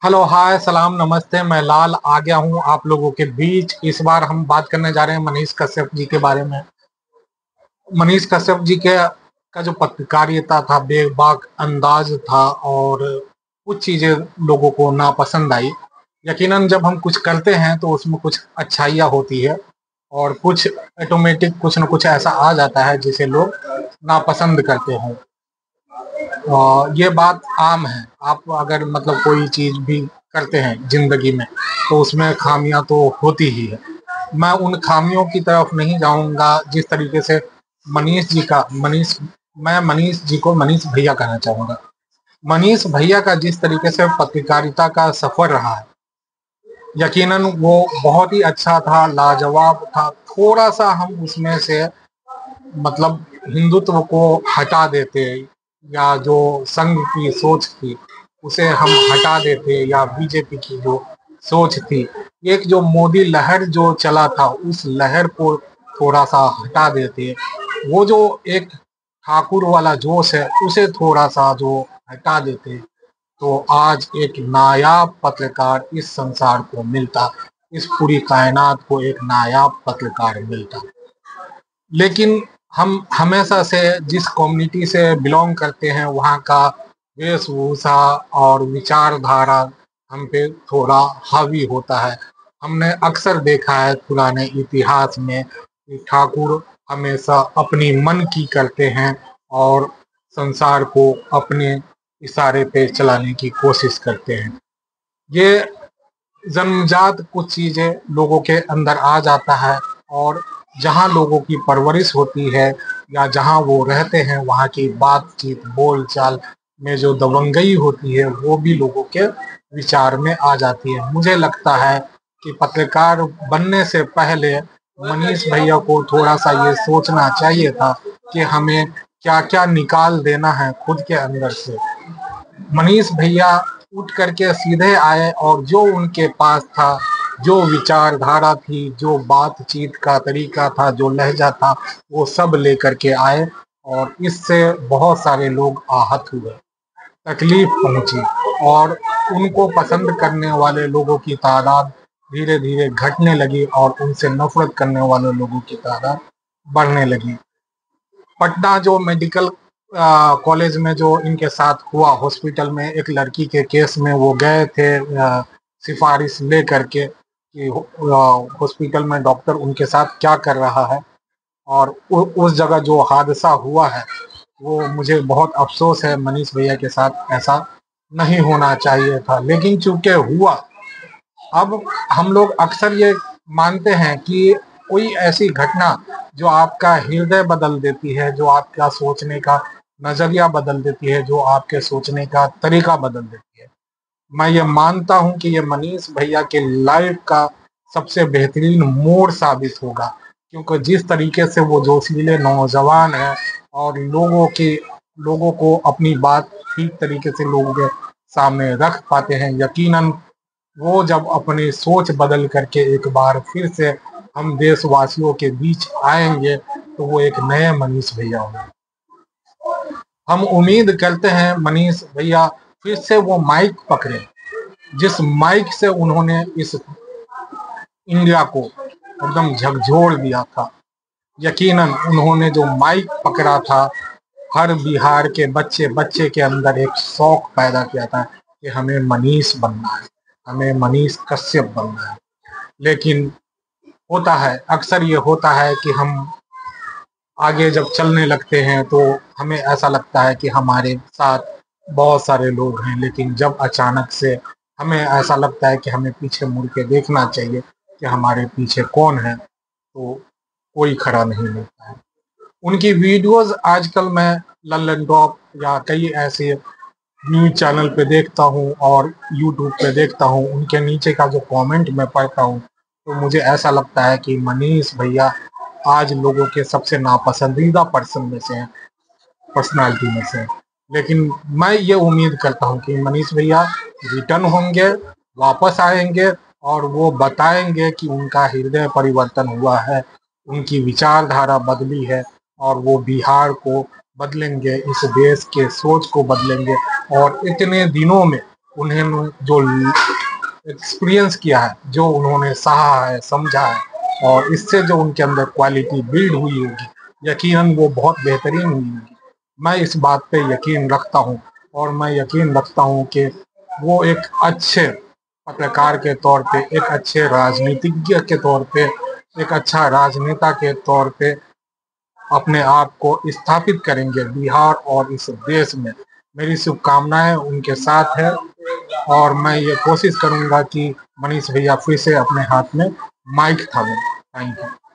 Hello, हाय, सलाम, नमस्ते। मैं लाल आ गया हूँ आप लोगों के बीच। इस बार हम बात करने जा रहे हैं मनीष कश्यप जी के बारे में। मनीष कश्यप जी के का जो पत्रकारिता था, बेबाक अंदाज था और कुछ चीजें लोगों को नापसंद आई। यकीनन जब हम कुछ करते हैं तो उसमें कुछ अच्छाइयाँ होती है और कुछ ऑटोमेटिक कुछ न कुछ ऐसा आ जाता है जिसे लोग नापसंद करते हैं। ये बात आम है। आप अगर मतलब कोई चीज भी करते हैं जिंदगी में तो उसमें खामियां तो होती ही है। मैं उन खामियों की तरफ नहीं जाऊंगा जिस तरीके से मनीष मैं मनीष जी को मनीष भैया कहना चाहूंगा। मनीष भैया का जिस तरीके से पत्रकारिता का सफर रहा है, यकीनन वो बहुत ही अच्छा था, लाजवाब था। थोड़ा सा हम उसमें से मतलब हिंदुत्व को हटा देते या जो संघ की सोच थी उसे हम हटा देते या बीजेपी की जो सोच थी, एक जो मोदी लहर जो चला था उस लहर को थोड़ा सा हटा देते, वो जो एक ठाकुर वाला जोश है उसे थोड़ा सा जो हटा देते, तो आज एक नायाब पत्रकार इस संसार को मिलता, इस पूरी कायनात को एक नायाब पत्रकार मिलता। लेकिन हम हमेशा से जिस कम्युनिटी से बिलोंग करते हैं वहाँ का वेशभूषा और विचारधारा हम पे थोड़ा हावी होता है। हमने अक्सर देखा है पुराने इतिहास में कि ठाकुर हमेशा अपनी मन की करते हैं और संसार को अपने इशारे पे चलाने की कोशिश करते हैं। ये जन्मजात कुछ चीजें लोगों के अंदर आ जाता है और जहाँ लोगों की परवरिश होती है या जहाँ वो रहते हैं वहाँ की बातचीत बोलचाल में जो दबंगई होती है वो भी लोगों के विचार में आ जाती है। मुझे लगता है कि पत्रकार बनने से पहले मनीष भैया को थोड़ा सा ये सोचना चाहिए था कि हमें क्या क्या निकाल देना है खुद के अंदर से। मनीष भैया उठ करके सीधे आए और जो उनके पास था, जो विचारधारा थी, जो बातचीत का तरीका था, जो लहजा था, वो सब लेकर के आए और इससे बहुत सारे लोग आहत हुए, तकलीफ पहुंची और उनको पसंद करने वाले लोगों की तादाद धीरे धीरे घटने लगी और उनसे नफरत करने वाले लोगों की तादाद बढ़ने लगी। पटना जो मेडिकल कॉलेज में जो इनके साथ हुआ, हॉस्पिटल में एक लड़की के केस में वो गए थे सिफारिश ले करके कि हॉस्पिटल में डॉक्टर उनके साथ क्या कर रहा है, और उस जगह जो हादसा हुआ है वो मुझे बहुत अफसोस है। मनीष भैया के साथ ऐसा नहीं होना चाहिए था, लेकिन चूंकि हुआ। अब हम लोग अक्सर ये मानते हैं कि कोई ऐसी घटना जो आपका हृदय बदल देती है, जो आपका सोचने का नजरिया बदल देती है, जो आपके सोचने का तरीका बदल देती है। मैं ये मानता हूं कि ये मनीष भैया के लाइफ का सबसे बेहतरीन मोड़ साबित होगा, क्योंकि जिस तरीके से वो जोशीले नौजवान है और लोगों को अपनी बात ठीक तरीके से लोगों के सामने रख पाते हैं, यकीनन वो जब अपनी सोच बदल करके एक बार फिर से हम देशवासियों के बीच आएंगे तो वो एक नए मनीष भैया होंगे। हम उम्मीद करते हैं मनीष भैया फिर से वो माइक पकड़े जिस माइक से उन्होंने इस इंडिया को एकदम झकझोर दिया था। यकीनन उन्होंने जो माइक पकड़ा था, हर बिहार के बच्चे बच्चे के अंदर एक शौक पैदा किया था कि हमें मनीष बनना है, हमें मनीष कश्यप बनना है। लेकिन होता है, अक्सर ये होता है कि हम आगे जब चलने लगते हैं तो हमें ऐसा लगता है कि हमारे साथ बहुत सारे लोग हैं, लेकिन जब अचानक से हमें ऐसा लगता है कि हमें पीछे मुड़ के देखना चाहिए कि हमारे पीछे कौन है, तो कोई खड़ा नहीं मिलता है। उनकी वीडियोस आजकल मैं लल्लन टॉप या कई ऐसे न्यूज चैनल पे देखता हूँ और यूट्यूब पे देखता हूँ, उनके नीचे का जो कमेंट मैं पढ़ता हूँ तो मुझे ऐसा लगता है कि मनीष भैया आज लोगों के सबसे नापसंदीदा पर्सन में से हैं, पर्सनालिटी में से हैं। लेकिन मैं ये उम्मीद करता हूँ कि मनीष भैया रिटर्न होंगे, वापस आएंगे और वो बताएंगे कि उनका हृदय परिवर्तन हुआ है, उनकी विचारधारा बदली है और वो बिहार को बदलेंगे, इस देश के सोच को बदलेंगे। और इतने दिनों में उन्होंने जो एक्सपीरियंस किया है, जो उन्होंने सहा है, समझा है, और इससे जो उनके अंदर क्वालिटी बिल्ड हुई होगी, यकीनन वो बहुत बेहतरीन हुई होगी। मैं इस बात पे यकीन रखता हूँ, और मैं यकीन रखता हूँ कि वो एक अच्छे पत्रकार के तौर पे, एक अच्छे राजनीतिज्ञ के तौर पे, एक अच्छा राजनेता के तौर पे अपने आप को स्थापित करेंगे बिहार और इस देश में। मेरी शुभकामनाएं उनके साथ है, और मैं ये कोशिश करूंगा कि मनीष भैया फिर से अपने हाथ में माइक थामे। Thank you.